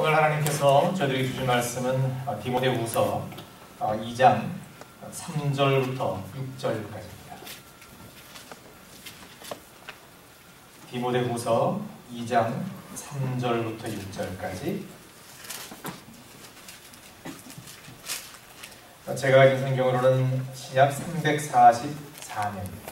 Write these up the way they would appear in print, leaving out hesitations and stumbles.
오늘 하나님께서 저희들에게 주신 말씀은 디모데후서 2장 3절부터 6절까지입니다. 디모데후서 2장 3절부터 6절까지. 제가 가진 성경으로는 시약 344면입니다.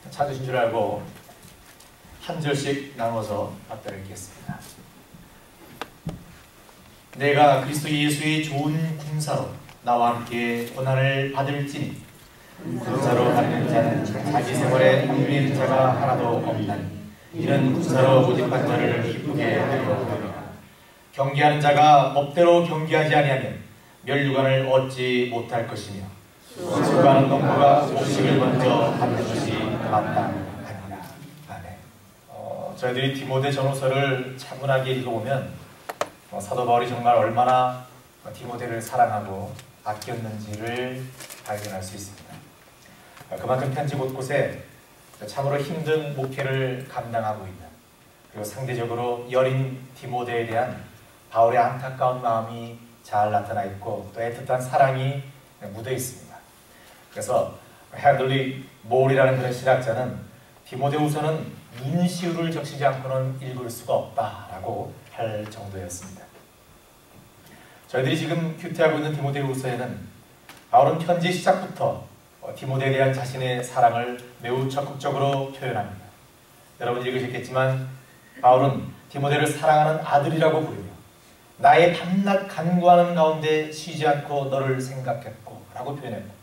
찾으신 줄 알고 한 절씩 나눠서 받들겠습니다. 내가 그리스도 예수의 좋은 군사로 나와 함께 고난을 받을지니 군사로 받는 자는 자기 생활에 흠일리는 자가 하나도 없나니 이는 군사로 모집한 자를 기쁘게 하려 함이라. 경계하는 자가 법대로 경계하지 아니하면 멸류관을 얻지 못할 것이며 수고하는 농부가 곡식을 먼저 받는 것이 마땅하니라. 아멘. 저희들이 디모데 전후서를 차분하게 읽어보면 사도 바울이 정말 얼마나 디모데를 사랑하고 아꼈는지를 발견할 수 있습니다. 그만큼 편지 곳곳에 참으로 힘든 목회를 감당하고 있는, 그리고 상대적으로 여린 디모데에 대한 바울의 안타까운 마음이 잘 나타나 있고 또 애틋한 사랑이 묻어 있습니다. 그래서 헨리 몰이라는 그런 신학자는 디모데후서는 문시우를 적시지 않고는 읽을 수가 없다라고 할 정도였습니다. 저희들이 지금 큐티하고 있는 디모데후서에는 바울은 편지 시작부터 디모데에 대한 자신의 사랑을 매우 적극적으로 표현합니다. 여러분 읽으셨겠지만 바울은 디모데를 사랑하는 아들이라고 부르며 나의 밤낮 간구하는 가운데 쉬지 않고 너를 생각했고 라고 표현했고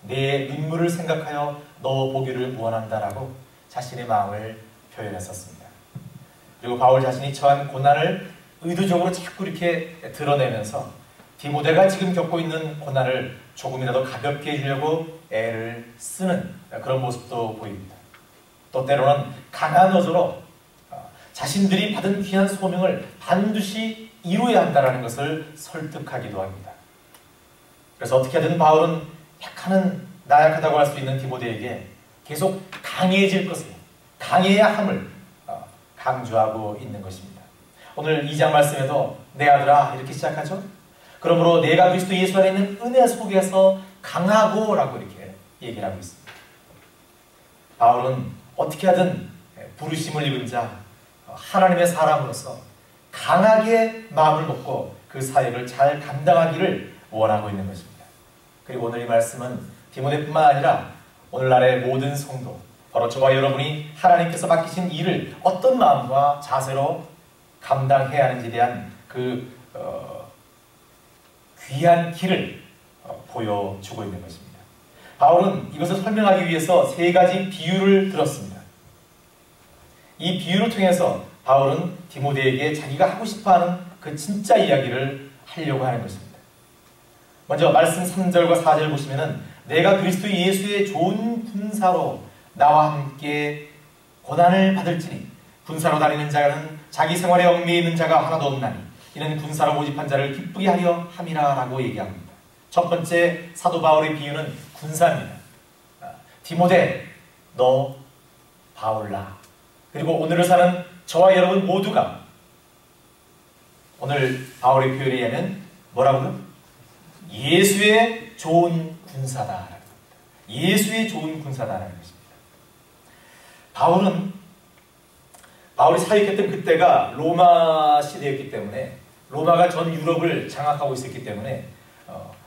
내 눈물을 생각하여 너 보기를 원한다라고 자신의 마음을 표현했었습니다. 그리고 바울 자신이 처한 고난을 의도적으로 자꾸 이렇게 드러내면서 디모데가 지금 겪고 있는 고난을 조금이라도 가볍게 해주려고 애를 쓰는 그런 모습도 보입니다. 또 때로는 강한 어조로 자신들이 받은 귀한 소명을 반드시 이루어야 한다는 것을 설득하기도 합니다. 그래서 어떻게 하든 바울은 나약하다고 할 수 있는 디모데에게 계속 강해질 것을, 강해야 함을 강조하고 있는 것입니다. 오늘 2장 말씀에도 내 아들아 이렇게 시작하죠. 그러므로 내가 그리스도 예수 안에 있는 은혜 속에서 강하고 라고 이렇게 얘기를 하고 있습니다. 바울은 어떻게 하든 부르심을 입은 자, 하나님의 사람으로서 강하게 마음을 먹고 그 사역을 잘 감당하기를 원하고 있는 것입니다. 그리고 오늘 이 말씀은 디모데뿐만 아니라 오늘날의 모든 성도, 바로 저와 여러분이 하나님께서 맡기신 일을 어떤 마음과 자세로 감당해야 하는지에 대한 그 귀한 길을 보여주고 있는 것입니다. 바울은 이것을 설명하기 위해서 세 가지 비유를 들었습니다. 이 비유를 통해서 바울은 디모데에게 자기가 하고 싶어하는 그 진짜 이야기를 하려고 하는 것입니다. 먼저 말씀 3절과 4절 보시면은 내가 그리스도 예수의 좋은 군사로 나와 함께 고난을 받을지니 군사로 다니는 자는 자기 생활에 얽매여 있는 자가 하나도 없나니 이는 군사로 모집한 자를 기쁘게 하려 함이라 라고 얘기합니다. 첫 번째 사도 바울의 비유는 군사입니다. 디모데 너 바울라. 그리고 오늘을 사는 저와 여러분 모두가 오늘 바울의 표현에 의하면 뭐라고요? 예수의 좋은 군사다. 예수의 좋은 군사다라는 것입니다. 바울이 사역했던 그때가 로마 시대였기 때문에, 로마가 전 유럽을 장악하고 있었기 때문에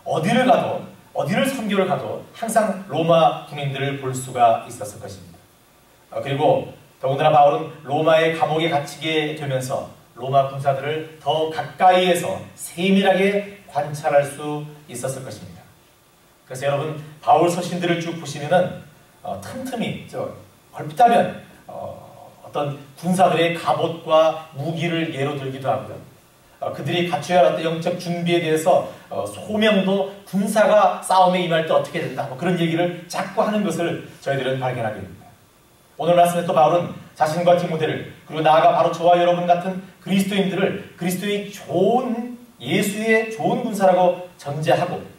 어디를 가도, 어디를 선교를 가도 항상 로마 군인들을 볼 수가 있었을 것입니다. 그리고 더군다나 바울은 로마의 감옥에 갇히게 되면서 로마 군사들을 더 가까이에서 세밀하게 관찰할 수 있었을 것입니다. 그래서 여러분 바울 서신들을 쭉 보시면은 틈틈이 얼핏하면 어떤 군사들의 갑옷과 무기를 예로 들기도 하고요. 그들이 갖춰야 할 어떤 영적 준비에 대해서 소명도 군사가 싸움에 임할 때 어떻게 된다, 그런 얘기를 자꾸 하는 것을 저희들은 발견하게 됩니다. 오늘 말씀에 또 바울은 자신과 디모데를, 그리고 나아가 바로 저와 여러분 같은 그리스도인들을 그리스도의 예수의 좋은 군사라고 전제하고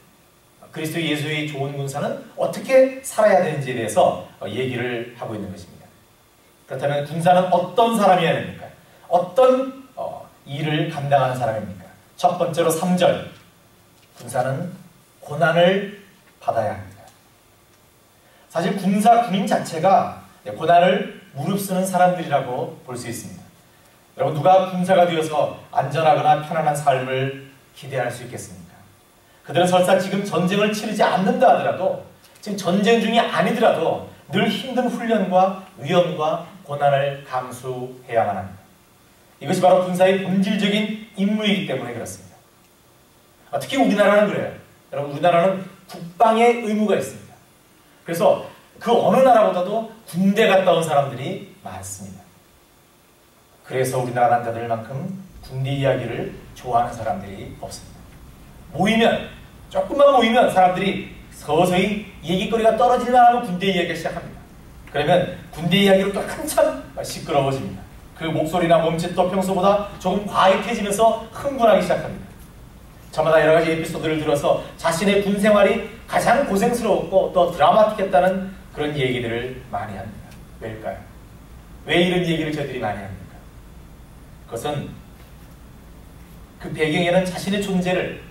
그리스도 예수의 좋은 군사는 어떻게 살아야 되는지에 대해서 얘기를 하고 있는 것입니다. 그렇다면 군사는 어떤 사람이어야 됩니까? 어떤 일을 감당하는 사람입니까? 첫 번째로 3절, 군사는 고난을 받아야 합니다. 사실 군인 자체가 고난을 무릅쓰는 사람들이라고 볼 수 있습니다. 여러분, 누가 군사가 되어서 안전하거나 편안한 삶을 기대할 수 있겠습니까? 그들은 설사 지금 전쟁을 치르지 않는다 하더라도, 지금 전쟁 중이 아니더라도 늘 힘든 훈련과 위험과 고난을 감수해야만 합니다. 이것이 바로 군사의 본질적인 임무이기 때문에 그렇습니다. 특히 우리나라는 그래요. 여러분, 우리나라는 국방의 의무가 있습니다. 그래서 그 어느 나라보다도 군대 갔다 온 사람들이 많습니다. 그래서 우리나라 남자들만큼 군대 이야기를 좋아하는 사람들이 없습니다. 조금만 모이면 사람들이 서서히 얘기거리가 떨어질만 하면 군대 이야기를 시작합니다. 그러면 군대 이야기로 또 한참 시끄러워집니다. 그 목소리나 몸짓도 평소보다 조금 과격해지면서 흥분하기 시작합니다. 저마다 여러 가지 에피소드를 들어서 자신의 군 생활이 가장 고생스러웠고 또 드라마틱했다는 그런 얘기들을 많이 합니다. 왜일까요? 왜 이런 얘기를 저희들이 많이 합니까? 그것은 그 배경에는 자신의 존재를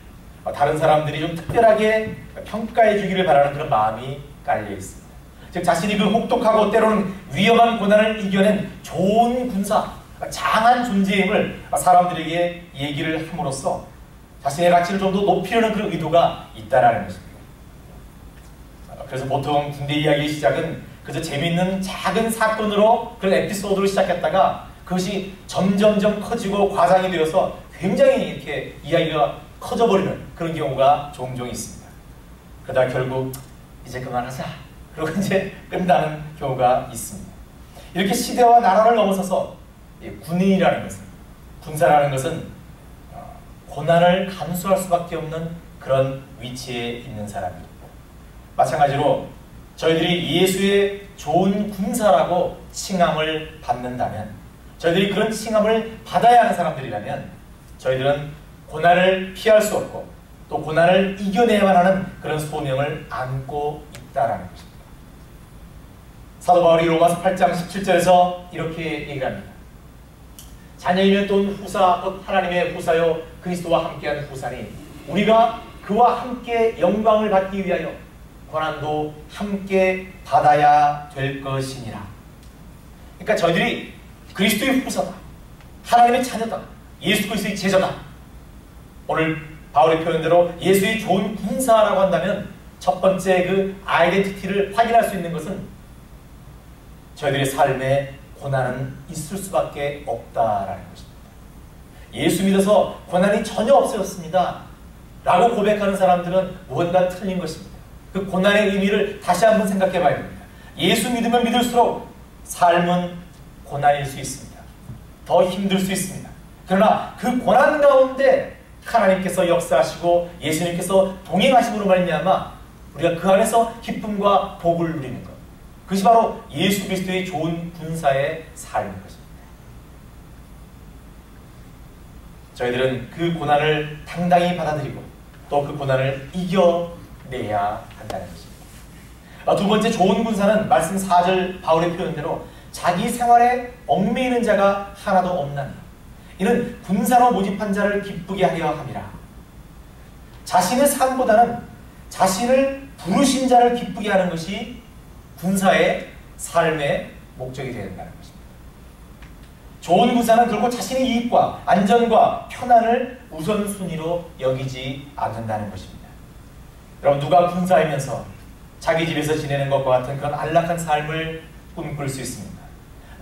다른 사람들이 좀 특별하게 평가해 주기를 바라는 그런 마음이 깔려 있습니다. 즉, 자신이 그 혹독하고 때로는 위험한 고난을 이겨낸 좋은 군사, 장한 존재임을 사람들에게 얘기를 함으로써 자신의 가치를 좀 더 높이려는 그런 의도가 있다라는 것입니다. 그래서 보통 군대 이야기의 시작은 그저 재미있는 작은 사건으로, 그런 에피소드로 시작했다가 그것이 점점점 커지고 과장이 되어서 굉장히 이렇게 이야기가 커져버리는 그런 경우가 종종 있습니다. 그러다 결국 이제 그만하자, 그리고 이제 끝나는 경우가 있습니다. 이렇게 시대와 나라를 넘어서서 군인이라는 것은, 군사라는 것은 고난을 감수할 수밖에 없는 그런 위치에 있는 사람입니다. 마찬가지로 저희들이 예수의 좋은 군사라고 칭함을 받는다면, 저희들이 그런 칭함을 받아야 하는 사람들이라면 저희들은 고난을 피할 수 없고 또 고난을 이겨내야만 하는 그런 소명을 안고 있다라는 것입니다. 사도 바울이 로마서 8장 17절에서 이렇게 얘기를 합니다. 자녀이면 또 후사, 곧 하나님의 후사요 그리스도와 함께한 후사니 우리가 그와 함께 영광을 받기 위하여 고난도 함께 받아야 될 것이니라. 그러니까 저희들이 그리스도의 후사다, 하나님의 자녀다, 예수 그리스도의 제자다. 오늘 바울의 표현대로 예수의 좋은 군사라고 한다면 첫 번째 그 아이덴티티를 확인할 수 있는 것은 저희들의 삶에 고난은 있을 수밖에 없다라는 것입니다. 예수 믿어서 고난이 전혀 없어졌습니다 라고 고백하는 사람들은 무언가 틀린 것입니다. 그 고난의 의미를 다시 한번 생각해 봐야 됩니다. 예수 믿으면 믿을수록 삶은 고난일 수 있습니다. 더 힘들 수 있습니다. 그러나 그 고난 가운데 하나님께서 역사하시고 예수님께서 동행하심으로 말미암아 우리가 그 안에서 기쁨과 복을 누리는 것, 그것이 바로 예수 그리스도의 좋은 군사의 삶인 것입니다. 저희들은 그 고난을 당당히 받아들이고 또 그 고난을 이겨내야 한다는 것입니다. 두 번째 좋은 군사는 말씀 4절 바울의 표현대로 자기 생활에 얽매이는 자가 하나도 없나니 이는 군사로 모집한 자를 기쁘게 하려 함이라. 자신의 삶보다는 자신을 부르신 자를 기쁘게 하는 것이 군사의 삶의 목적이 되어야 된다는 것입니다. 좋은 군사는 결국 자신의 이익과 안전과 편안을 우선순위로 여기지 않는다는 것입니다. 여러분, 누가 군사이면서 자기 집에서 지내는 것과 같은 그런 안락한 삶을 꿈꿀 수 있습니까?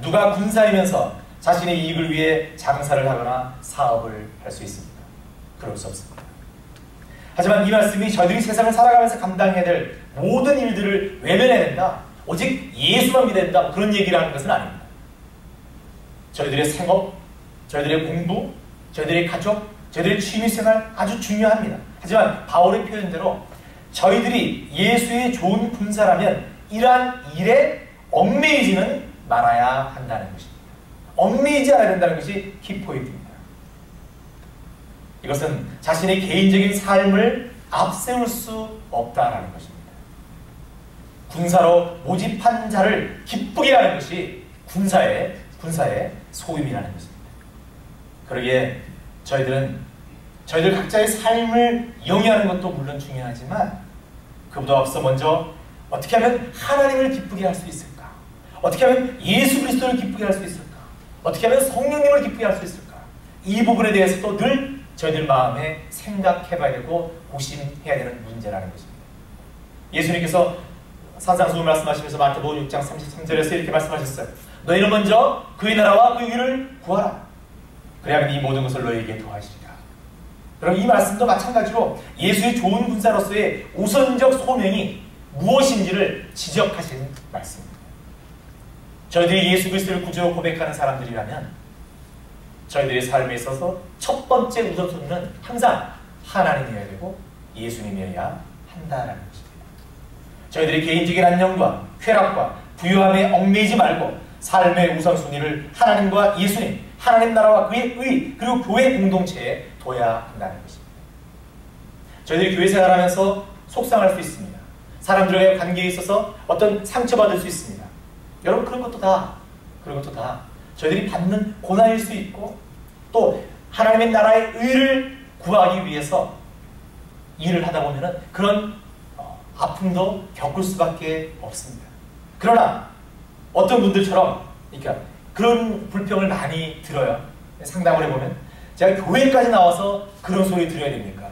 누가 군사이면서 자신의 이익을 위해 장사를 하거나 사업을 할 수 있습니까? 그럴 수 없습니다. 하지만 이 말씀이 저희들이 세상을 살아가면서 감당해야 될 모든 일들을 외면해야 된다, 오직 예수만 믿어야 된다, 그런 얘기를 하는 것은 아닙니다. 저희들의 생업, 저희들의 공부, 저희들의 가족, 저희들의 취미생활 아주 중요합니다. 하지만 바울의 표현대로 저희들이 예수의 좋은 군사라면 이러한 일에 얽매이지는 말아야 한다는 것입니다. 얽매이지 않아야 된다는 것이 키포인트입니다. 이것은 자신의 개인적인 삶을 앞세울 수 없다는 것입니다. 군사로 모집한 자를 기쁘게 하는 것이 군사의 소임이라는 것입니다. 그러기에 저희들 각자의 삶을 영위하는 것도 물론 중요하지만 그보다 앞서 먼저 어떻게 하면 하나님을 기쁘게 할 수 있을까? 어떻게 하면 예수 그리스도를 기쁘게 할 수 있을까? 어떻게 하면 성령님을 기쁘게 할 수 있을까? 이 부분에 대해서도 늘 저희들 마음에 생각해봐야 되고 고심해야 되는 문제라는 것입니다. 예수님께서 산상수훈 말씀하시면서 마태복음 6장 33절에서 이렇게 말씀하셨어요. 너희는 먼저 그의 나라와 그의 의를 구하라. 그래야만 이 모든 것을 너희에게 더하시리라. 그럼 이 말씀도 마찬가지로 예수의 좋은 군사로서의 우선적 소명이 무엇인지를 지적하시는 말씀입니다. 저희들이 예수 그리스도를 구주로 고백하는 사람들이라면 저희들의 삶에 있어서 첫 번째 우선순위는 항상 하나님이어야 되고 예수님이어야 한다라는 것입니다. 저희들이 개인적인 안녕과 쾌락과 부유함에 얽매이지 말고 삶의 우선순위를 하나님과 예수님, 하나님 나라와 그의 의, 그리고 교회 공동체에 둬야 한다는 것입니다. 저희들이 교회 생활하면서 속상할 수 있습니다. 사람들과의 관계에 있어서 어떤 상처받을 수 있습니다. 여러분 그런 것도 다 저희들이 받는 고난일 수 있고 또 하나님의 나라의 의를 구하기 위해서 일을 하다 보면 그런 아픔도 겪을 수밖에 없습니다. 그러나 어떤 분들처럼 그러니까 그런 불평을 많이 들어요. 상담을 해보면 제가 교회까지 나와서 그런 소리 들어야 됩니까?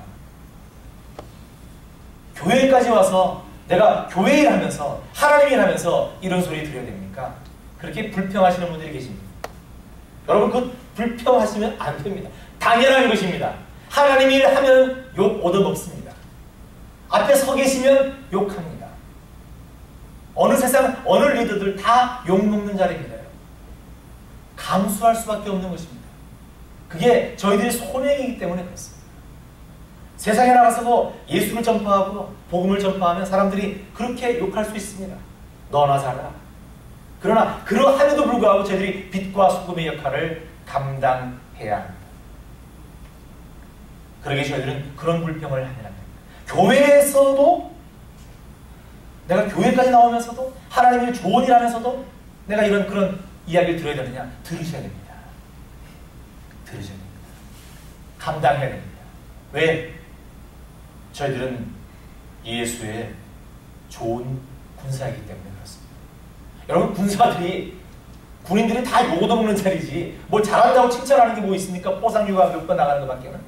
교회까지 와서 내가 교회 일하면서 하나님 일하면서 이런 소리 들어야 됩니까? 그렇게 불평하시는 분들이 계십니다. 여러분 그 불평하시면 안 됩니다. 당연한 것입니다. 하나님 일을 하면 욕 얻어먹습니다. 앞에 서 계시면 욕합니다. 어느 세상 어느 리더들 다 욕먹는 자리입니다. 감수할 수밖에 없는 것입니다. 그게 저희들의 소명이기 때문에 그렇습니다. 세상에 나가서도 예수를 전파하고 복음을 전파하면 사람들이 그렇게 욕할 수 있습니다. 너나 잘라. 그러나 그러함에도 불구하고 저희들이 빛과 소금의 역할을 감당해야 합니다. 그러기에 저희들은 그런 불평을 하면 안 됩니다. 교회에서도 내가 교회까지 나오면서도 하나님의 좋은 일 하면서도 내가 이런 그런 이야기를 들어야 되느냐? 들으셔야 됩니다. 들으셔야 됩니다. 감당해야 됩니다. 왜? 저희들은 예수의 좋은 군사이기 때문에 그렇습니다. 여러분 군인들이 다 욕 얻어먹는 자리지 뭐 잘한다고 칭찬하는 게 뭐 있습니까? 포상휴가 몇 번 나가는 것밖에는.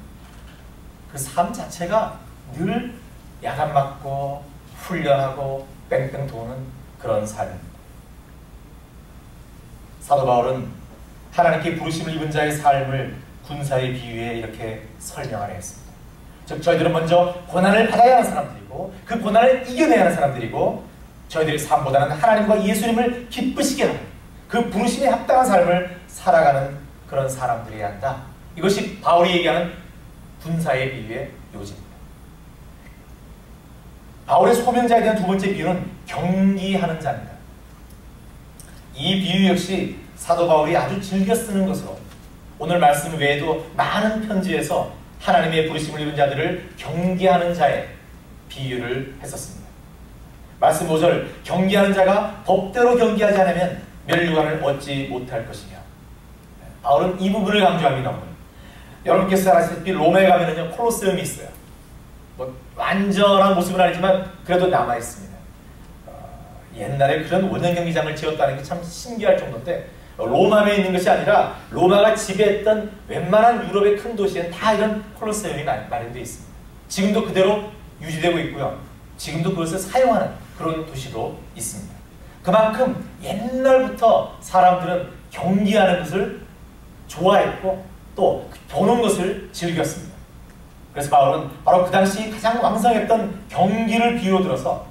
그 삶 자체가 늘 야단 맞고 훈련하고 뺑뺑 도는 그런 삶입니다. 사도 바울은 하나님께 부르심을 입은 자의 삶을 군사에 비유해 이렇게 설명하려 했습니다. 즉 저희들은 먼저 고난을 받아야 하는 사람들이고 그 고난을 이겨내야 하는 사람들이고 저희들의 삶보다는 하나님과 예수님을 기쁘시게 하는 그 부르심에 합당한 삶을 살아가는 그런 사람들이어야 한다. 이것이 바울이 얘기하는 군사의 비유의 요지입니다. 바울의 소명자에 대한 두 번째 비유는 경기하는 자입니다. 이 비유 역시 사도 바울이 아주 즐겨 쓰는 것으로 오늘 말씀 외에도 많은 편지에서 하나님의 부르심을 입은 자들을 경계하는 자의 비유를 했었습니다. 말씀 5절 경계하는 자가 법대로 경계하지 않으면 멸류관을 얻지 못할 것이며 바울은 이 부분을 강조합니다. 여러분께서 아시다시피 로마에 가면은요 콜로세움이 있어요. 뭐 완전한 모습은 아니지만 그래도 남아 있습니다. 옛날에 그런 원형 경기장을 지었다는 게 참 신기할 정도인데 로마에 있는 것이 아니라 로마가 지배했던 웬만한 유럽의 큰 도시에는 다 이런 콜로세움이 마련되어 있습니다. 지금도 그대로 유지되고 있고요. 지금도 그것을 사용하는 그런 도시도 있습니다. 그만큼 옛날부터 사람들은 경기하는 것을 좋아했고 또 보는 것을 즐겼습니다. 그래서 바울은 바로 그 당시 가장 왕성했던 경기를 비유로 들어서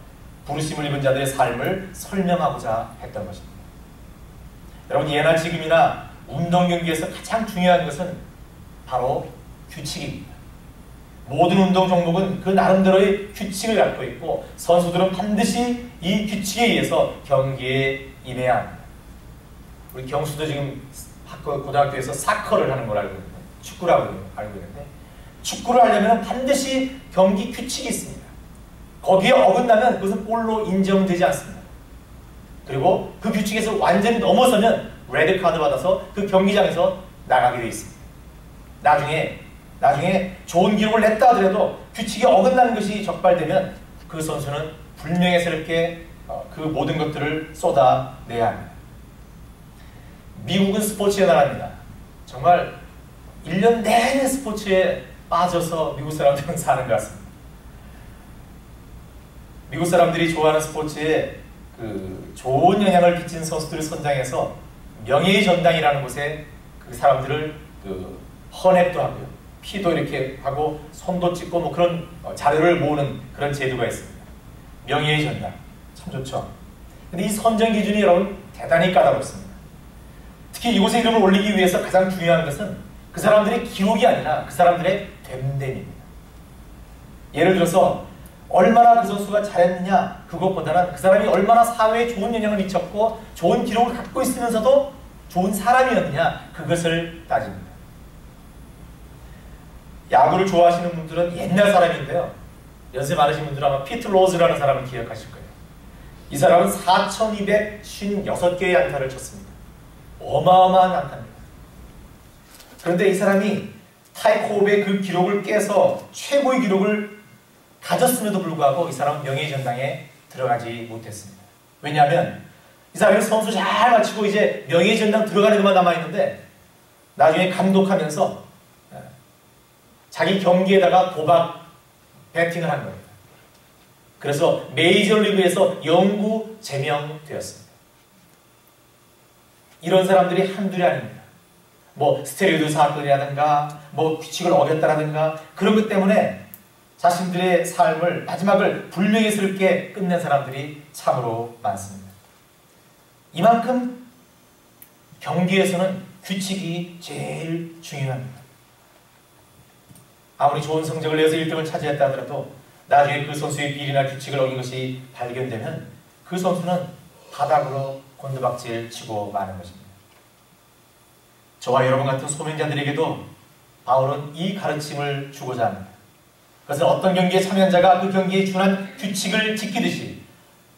부르심을 입은 자들의 삶을 설명하고자 했던 것입니다. 여러분 예나 지금이나 운동 경기에서 가장 중요한 것은 바로 규칙입니다. 모든 운동 종목은 그 나름대로의 규칙을 갖고 있고 선수들은 반드시 이 규칙에 의해서 경기에 임해야 합니다. 우리 경수도 지금 고등학교에서 사커를 하는 걸 알고 있는데 축구라고 알고 있는데 축구를 하려면 반드시 경기 규칙이 있습니다. 거기에 어긋나면 그것은 골로 인정되지 않습니다. 그리고 그 규칙에서 완전히 넘어서면 레드카드 받아서 그 경기장에서 나가게 돼 있습니다. 나중에 좋은 기록을 냈다 하더라도 규칙에 어긋나는 것이 적발되면 그 선수는 불명예스럽게 그 모든 것들을 쏟아내야 합니다. 미국은 스포츠의 나라입니다. 정말 1년 내내 스포츠에 빠져서 미국 사람들은 사는 것 같습니다. 미국 사람들이 좋아하는 스포츠에 좋은 영향을 끼친 선수들을 선정해서 명예의 전당이라는 곳에 그 사람들을 헌액도 하고요. 피도 이렇게 하고 손도 찍고 뭐 그런 자료를 모으는 그런 제도가 있습니다. 명예의 전당. 참 좋죠. 근데 이 선정 기준이 여러분 대단히 까다롭습니다. 특히 이곳에 이름을 올리기 위해서 가장 중요한 것은 그 사람들의 기록이 아니라 그 사람들의 됨됨입니다. 예를 들어서 얼마나 그 선수가 잘했느냐 그것보다는 그 사람이 얼마나 사회에 좋은 영향을 미쳤고 좋은 기록을 갖고 있으면서도 좋은 사람이었느냐 그것을 따집니다. 야구를 좋아하시는 분들은 옛날 사람인데요. 연세 많으신 분들은 아마 피트 로즈라는 사람을 기억하실 거예요. 이 사람은 4,256개의 안타를 쳤습니다. 어마어마한 안타입니다. 그런데 이 사람이 타이코브의 그 기록을 깨서 최고의 기록을 가졌음에도 불구하고 이 사람은 명예의 전당에 들어가지 못했습니다. 왜냐하면 이 사람이 선수 잘 마치고 이제 명예의 전당 들어가는 것만 남아있는데 나중에 감독하면서 자기 경기에다가 도박 배팅을 한 겁니다. 그래서 메이저리그에서 영구 제명되었습니다. 이런 사람들이 한둘이 아닙니다. 뭐 스테로이드 사건이라든가 뭐 규칙을 어겼다라든가 그런 것 때문에 자신들의 삶을 마지막을 불명예스럽게 끝낸 사람들이 참으로 많습니다. 이만큼 경기에서는 규칙이 제일 중요합니다. 아무리 좋은 성적을 내서 1등을 차지했다 하더라도 나중에 그 선수의 비리나 규칙을 어긴 것이 발견되면 그 선수는 바닥으로 곤두박질 치고 마는 것입니다. 저와 여러분 같은 소명자들에게도 바울은 이 가르침을 주고자 합니다. 그것은 어떤 경기에 참여한 자가 그 경기에 준한 규칙을 지키듯이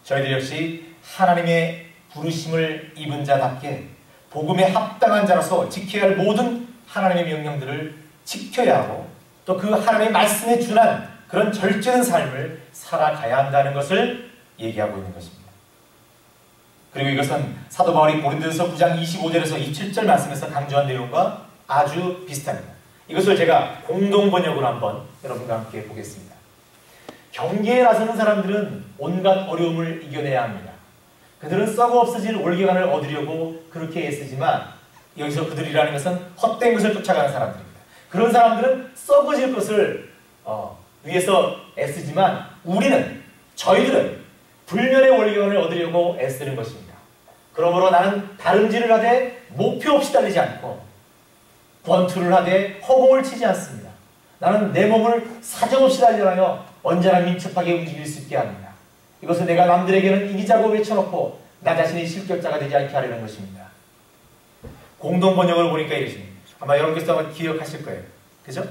저희들 역시 하나님의 부르심을 입은 자답게 복음에 합당한 자로서 지켜야 할 모든 하나님의 명령들을 지켜야 하고 또 그 하나님의 말씀에 준한 그런 절제된 삶을 살아가야 한다는 것을 얘기하고 있는 것입니다. 그리고 이것은 사도 바울이 고린도전서 9장 25절에서 27절 말씀에서 강조한 내용과 아주 비슷합니다. 이것을 제가 공동 번역으로 한번 여러분과 함께 보겠습니다. 경기에 나서는 사람들은 온갖 어려움을 이겨내야 합니다. 그들은 썩어 없어질 올개간을 얻으려고 그렇게 애쓰지만 여기서 그들이라는 것은 헛된 것을 쫓아가는 사람들입니다. 그런 사람들은 썩어질 것을 위해서 애쓰지만 저희들은 불멸의 올개간을 얻으려고 애쓰는 것입니다. 그러므로 나는 다름질을 하되 목표 없이 달리지 않고 권투를 하되 허공을 치지 않습니다. 나는 내 몸을 사정없이 단련하여 언제나 민첩하게 움직일 수 있게 합니다. 이것은 내가 남들에게는 이기자고 외쳐놓고 나 자신이 실격자가 되지 않게 하려는 것입니다. 공동 번역을 보니까 이러십니다. 아마 여러분께서 아마 기억하실 거예요. 그죠?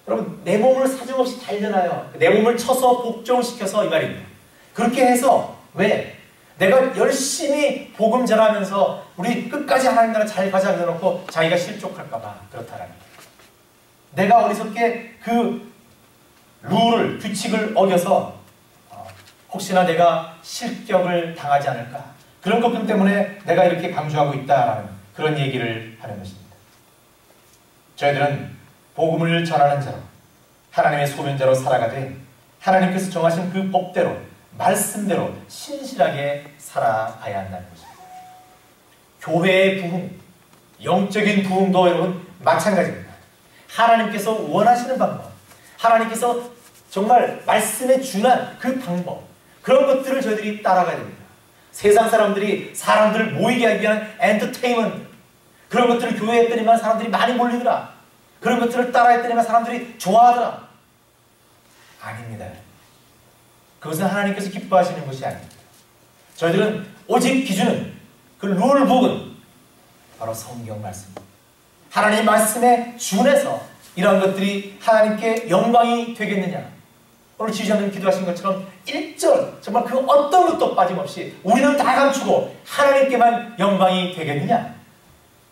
여러분 내 몸을 사정없이 단련하여 내 몸을 쳐서 복종시켜서 이 말입니다. 그렇게 해서 왜? 내가 열심히 복음 전하면서 우리 끝까지 하나님 나라 잘 가자 그래놓고 자기가 실족할까봐 그렇다라는 거예요. 내가 어리석게 그 룰을 규칙을 어겨서 혹시나 내가 실격을 당하지 않을까 그런 것들 때문에 내가 이렇게 강조하고 있다라는 그런 얘기를 하는 것입니다. 저희들은 복음을 전하는 자로 하나님의 소명자로 살아가되 하나님께서 정하신 그 법대로 말씀대로 신실하게 살아가야 한다는 것입니다. 교회의 부흥, 영적인 부흥도 여러분 마찬가지입니다. 하나님께서 원하시는 방법, 하나님께서 정말 말씀에 준한 그 방법, 그런 것들을 저희들이 따라가야 됩니다. 세상 사람들이 사람들을 모이게 하기 위한 엔터테인먼트, 그런 것들을 교회에 했더니만 사람들이 많이 몰리더라. 그런 것들을 따라했더니만 사람들이 좋아하더라. 아닙니다. 그것은 하나님께서 기뻐하시는 것이 아닙니다. 저희들은 오직 기준은 그 룰북은 바로 성경 말씀입니다. 하나님 말씀에 준해서 이러한 것들이 하나님께 영광이 되겠느냐, 오늘 지휘자님 기도하신 것처럼 1절 정말 그 어떤 것도 빠짐없이 우리는 다 감추고 하나님께만 영광이 되겠느냐?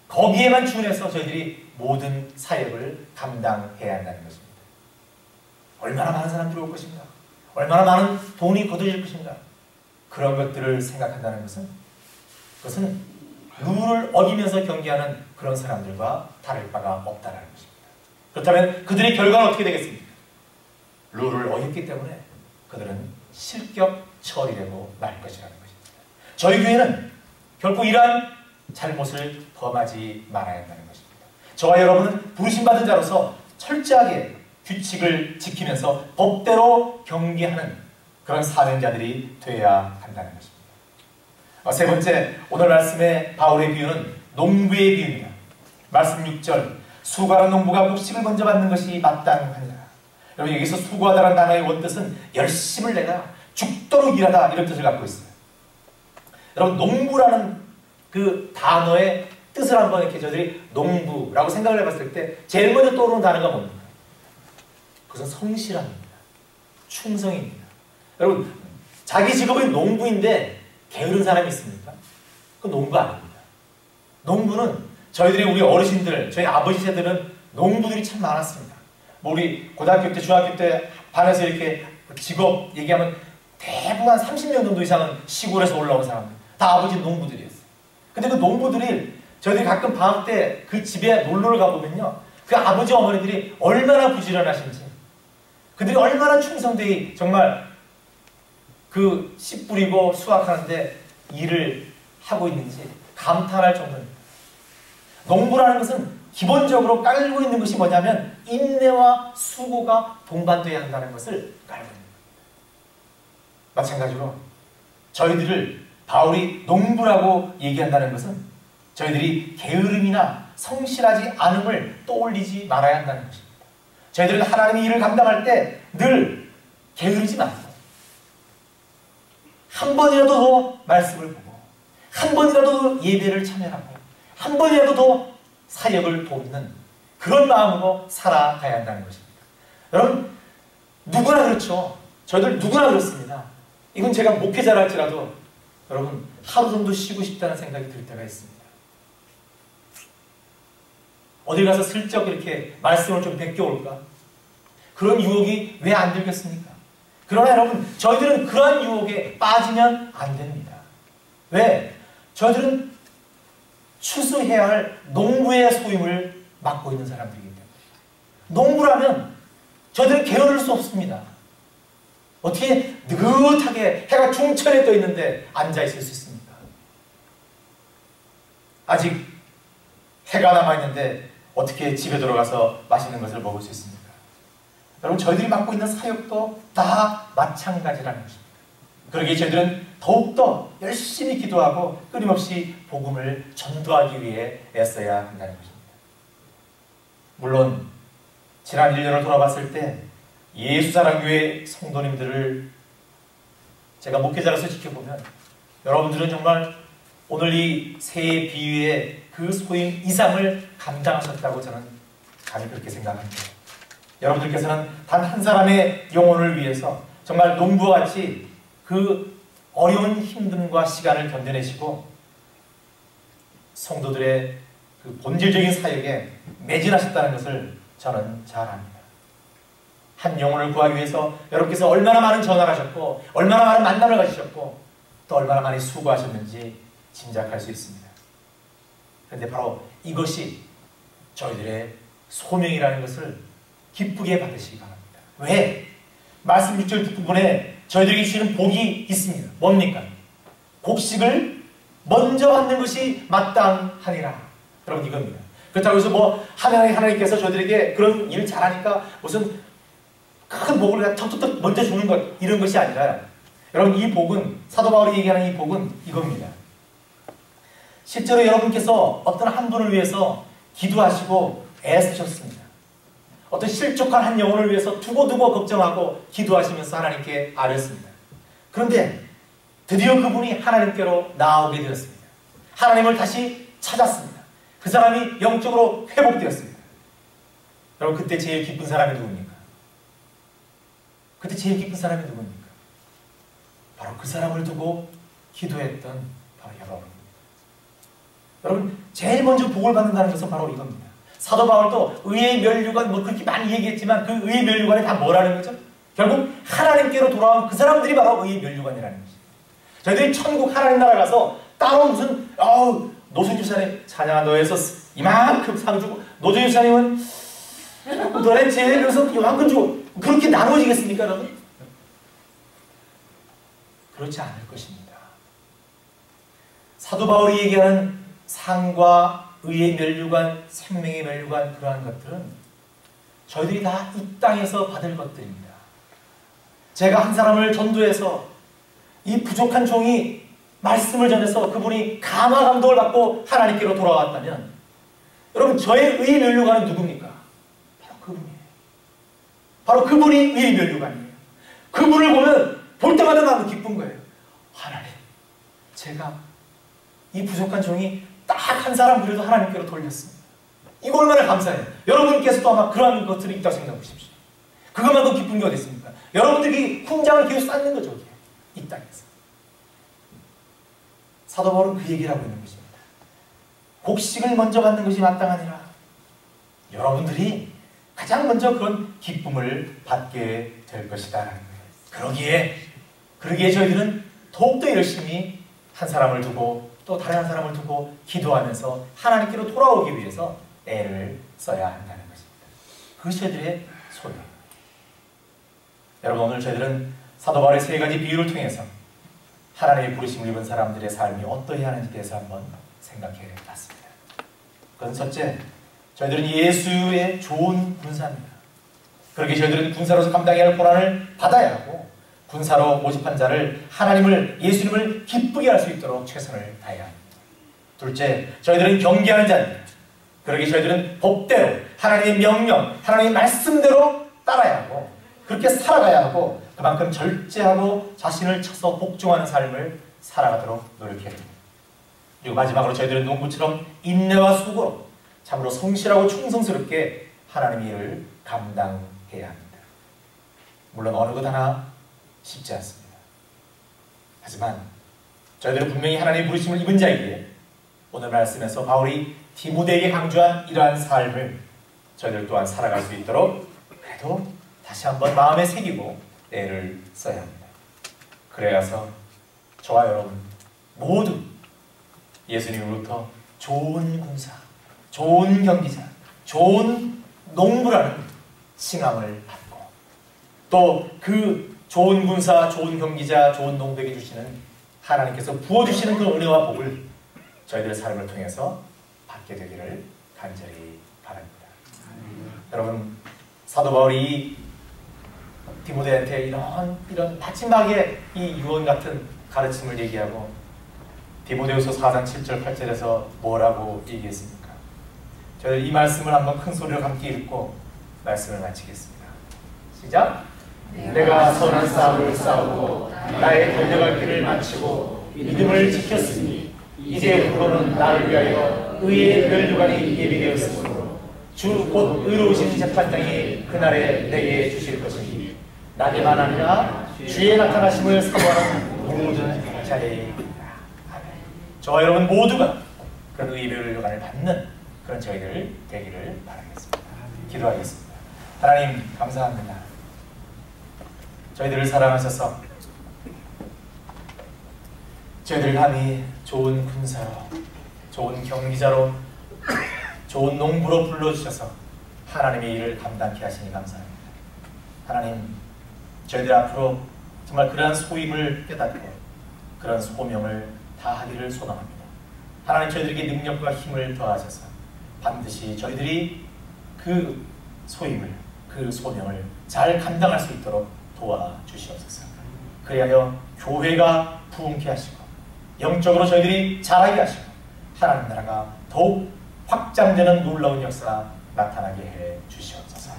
거기에만 준해서 저희들이 모든 사역을 감당해야 한다는 것입니다. 얼마나 많은 사람들이 올 것인가? 얼마나 많은 돈이 거둬질 것인가? 그런 것들을 생각한다는 것은 그것은 룰을 어기면서 경기하는 그런 사람들과 다를 바가 없다는 것입니다. 그렇다면 그들의 결과는 어떻게 되겠습니까? 룰을 어겼기 때문에 그들은 실격 처리되고 말 것이라는 것입니다. 저희 교회는 결코 이러한 잘못을 범하지 말아야 한다는 것입니다. 저와 여러분은 부르심받은 자로서 철저하게 규칙을 지키면서 법대로 경계하는 그런 사명자들이 되어야 한다는 것입니다. 세 번째, 오늘 말씀의 바울의 비유는 농부의 비유입니다. 말씀 6절, 수고하는 농부가 곡식을 먼저 받는 것이 마땅하니라. 여러분, 여기서 수고하다라는 단어의 원뜻은 열심을 내다, 죽도록 일하다, 이런 뜻을 갖고 있어요. 여러분, 농부라는 그 단어의 뜻을 한번 이렇게 저희들이 농부라고 생각을 해봤을 때 제일 먼저 떠오르는 단어가 뭡니까? 그것은 성실함입니다. 충성입니다. 여러분, 자기 직업은 농부인데 게으른 사람이 있습니까? 그건 농부가 아닙니다. 농부는 저희들이 우리 어르신들, 저희 아버지 세대는 농부들이 참 많았습니다. 뭐 우리 고등학교 때, 중학교 때 반에서 이렇게 직업 얘기하면 대부분 한 30명 정도 이상은 시골에서 올라온 사람들. 다 아버지 농부들이었어요. 근데 그 농부들이 저희들이 가끔 방학 때 그 집에 놀러를 가보면요. 그 아버지 어머니들이 얼마나 부지런하신지, 그들이 얼마나 충성되이 정말 그 씨 뿌리고 수확하는데 일을 하고 있는지 감탄할 정도입니다. 농부라는 것은 기본적으로 깔고 있는 것이 뭐냐면 인내와 수고가 동반되어야 한다는 것을 깔고 있는 겁니다. 마찬가지로 저희들을 바울이 농부라고 얘기한다는 것은 저희들이 게으름이나 성실하지 않음을 떠올리지 말아야 한다는 것입니다. 저희들은 하나님의 일을 감당할 때 늘 게으르지 마세요. 한 번이라도 더 말씀을 보고, 한 번이라도 더 예배를 참여하고, 한 번이라도 더 사역을 돕는 그런 마음으로 살아가야 한다는 것입니다. 여러분, 누구나 그렇죠. 저희들 누구나 그렇습니다. 이건 제가 목회자라 할지라도 여러분, 하루 정도 쉬고 싶다는 생각이 들 때가 있습니다. 어디 가서 슬쩍 이렇게 말씀을 좀 베껴올까? 그런 유혹이 왜 안 들겠습니까? 그러나 여러분, 저희들은 그러한 유혹에 빠지면 안 됩니다. 왜? 저희들은 추수해야 할 농부의 소임을 맡고 있는 사람들이기 때문에. 농부라면 저희들은 게으를 수 없습니다. 어떻게 느긋하게 해가 중천에 떠 있는데 앉아 있을 수 있습니까? 아직 해가 남아있는데 어떻게 집에 들어가서 맛있는 것을 먹을 수 있습니까? 여러분, 저희들이 맡고 있는 사역도 다 마찬가지라는 것입니다. 그러기에 저희들은 더욱더 열심히 기도하고 끊임없이 복음을 전도하기 위해 애써야 한다는 것입니다. 물론 지난 1년을 돌아봤을 때 예수사랑교회 성도님들을 제가 목회자로서 지켜보면 여러분들은 정말 오늘 이 새해 비유의 그 소임 이상을 감당하셨다고 저는 감히 그렇게 생각합니다. 여러분들께서는 단 한 사람의 영혼을 위해서 정말 농부와 같이 그 어려운 힘듦과 시간을 견뎌내시고 성도들의 그 본질적인 사역에 매진하셨다는 것을 저는 잘 압니다. 한 영혼을 구하기 위해서 여러분께서 얼마나 많은 전화를 하셨고 얼마나 많은 만남을 가지셨고 또 얼마나 많이 수고하셨는지 짐작할 수 있습니다. 그런데 바로 이것이 저희들의 소명이라는 것을 기쁘게 받으시기 바랍니다. 왜? 말씀 6절 뒷부분에 저희들에게 주시는 복이 있습니다. 뭡니까? 곡식을 먼저 받는 것이 마땅하니라. 여러분, 이겁니다. 그렇다고 해서 뭐 하나님께서 저희들에게 그런 일을 잘하니까 무슨 큰 복을 턱턱턱 먼저 주는 것, 이런 것이 아니라 여러분, 이 복은, 사도 바울이 얘기하는 이 복은 이겁니다. 실제로 여러분께서 어떤 한 분을 위해서 기도하시고 애쓰셨습니다. 어떤 실족한 한 영혼을 위해서 두고두고 걱정하고 기도하시면서 하나님께 아뢰었습니다. 그런데 드디어 그분이 하나님께로 나오게 되었습니다. 하나님을 다시 찾았습니다. 그 사람이 영적으로 회복되었습니다. 여러분, 그때 제일 기쁜 사람이 누굽니까? 그때 제일 기쁜 사람이 누굽니까? 바로 그 사람을 두고 기도했던 바로 여러분입니다. 여러분, 제일 먼저 복을 받는다는 것은 바로 이겁니다. 사도 바울도 의의 면류관 뭐 그렇게 많이 얘기했지만 그 의의 면류관이 다 뭐라는 거죠? 결국 하나님께로 돌아온 그 사람들이 바로 의의 면류관이라는 것입니다. 저희들이 천국 하나님 나라 가서 따로 무슨 노승주 사님 찬양한다해서 이만큼 상 주고 노승주 사님은 너네 제일 그래서 이만큼 주고 그렇게 나누어지겠습니까 여러분? 그렇지 않을 것입니다. 사도 바울이 얘기하는 상과 의의 면류관, 생명의 면류관 그러한 것들은 저희들이 다 이 땅에서 받을 것들입니다. 제가 한 사람을 전도해서 이 부족한 종이 말씀을 전해서 그분이 감화 감동을 받고 하나님께로 돌아왔다면 여러분 저의 의의 면류관은 누굽니까? 바로 그분이에요. 바로 그분이 의의 면류관이에요. 그분을 보면 볼 때마다 나도 기쁜 거예요. 하나님, 제가 이 부족한 종이 딱 한 사람 그래도 하나님께로 돌렸습니다. 이거 얼마나 감사해요. 여러분께서도 아마 그러한 것들이 있다고 생각해 보십시오. 그것만큼 기쁜 게 어디 있습니까? 여러분들이 훈장을 계속 쌓는 거죠. 이 땅에서. 사도 바울은 그 얘기를 하고 있는 것입니다. 곡식을 먼저 받는 것이 마땅하니라. 여러분들이 가장 먼저 그런 기쁨을 받게 될 것이다. 그러기에 저희들은 더욱더 열심히 한 사람을 두고 또 다른 한 사람을 두고 기도하면서 하나님께로 돌아오기 위해서 애를 써야 한다는 것입니다. 그것이 저희들의 소명입니다. 여러분, 오늘 저희들은 사도 바울의 세 가지 비유를 통해서 하나님의 부르심을 입은 사람들의 삶이 어떠해야 하는지에 대해서 한번 생각해 봤습니다. 그건 첫째, 저희들은 예수의 좋은 군사입니다. 그렇게 저희들은 군사로서 감당해야 할 고난을 받아야 하고 군사로 모집한 자를 예수님을 기쁘게 할 수 있도록 최선을 다해야 합니다. 둘째, 저희들은 경계하는 자입니다. 그러기 저희들은 법대로 하나님의 명령, 하나님의 말씀대로 따라야 하고 그렇게 살아가야 하고 그만큼 절제하고 자신을 쳐서 복종하는 삶을 살아가도록 노력해야 됩니다. 그리고 마지막으로 저희들은 농부처럼 인내와 수고로 참으로 성실하고 충성스럽게 하나님의 일을 감당해야 합니다. 물론 어느 것 하나 쉽지 않습니다. 하지만 저희들은 분명히 하나님의 부르심을 입은 자이기에 오늘 말씀에서 바울이 디모데에게 강조한 이러한 삶을 저희들 또한 살아갈 수 있도록 그래도 다시 한번 마음에 새기고 애를 써야 합니다. 그래야서 저와 여러분 모두 예수님으로부터 좋은 군사, 좋은 경기자, 좋은 농부라는 칭함을 받고 또 그 좋은 군사, 좋은 경기자, 좋은 농부에게 주시는 하나님께서 부어주시는 그 은혜와 복을 저희들의 삶을 통해서 받게 되기를 간절히 바랍니다. 여러분, 사도 바울이 디모데한테 이런 마지막에 이 유언 같은 가르침을 얘기하고 디모데후서 4장 7절 8절에서 뭐라고 얘기했습니까? 저희들 이 말씀을 한번 큰 소리로 함께 읽고 말씀을 마치겠습니다. 시작! 내가 선한 싸움을 싸우고 나의 달려갈 길을 마치고 믿음을 지켰으니 이제 후로는 나를 위하여 의의 면류관이 예비되었으므로 주 곧 의로우신 재판장이 그날에 내게 주실 것이니 나게만 아니라 주의 나타나심을 사모하는 모든 자에게이다. 저와 여러분 모두가 그런 의의 면류관을 받는 그런 저희들 되기를 바라겠습니다. 기도하겠습니다. 하나님 감사합니다. 저희들을 사랑하셔서 저희들 감히 좋은 군사로, 좋은 경기자로, 좋은 농부로 불러주셔서 하나님의 일을 감당케 하시니 감사합니다. 하나님, 저희들 앞으로 정말 그러한 소임을 깨닫고 그런 소명을 다하기를 소망합니다. 하나님, 저희들에게 능력과 힘을 더하셔서 반드시 저희들이 그 소임을, 그 소명을 잘 감당할 수 있도록 도와주시옵소서. 그리하여 교회가 부흥케 하시고 영적으로 저희들이 자라게 하시고 하나님 나라가 더욱 확장되는 놀라운 역사 나타나게 해 주시옵소서.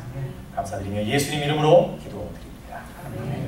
감사드리며 예수님 이름으로 기도드립니다. 아멘.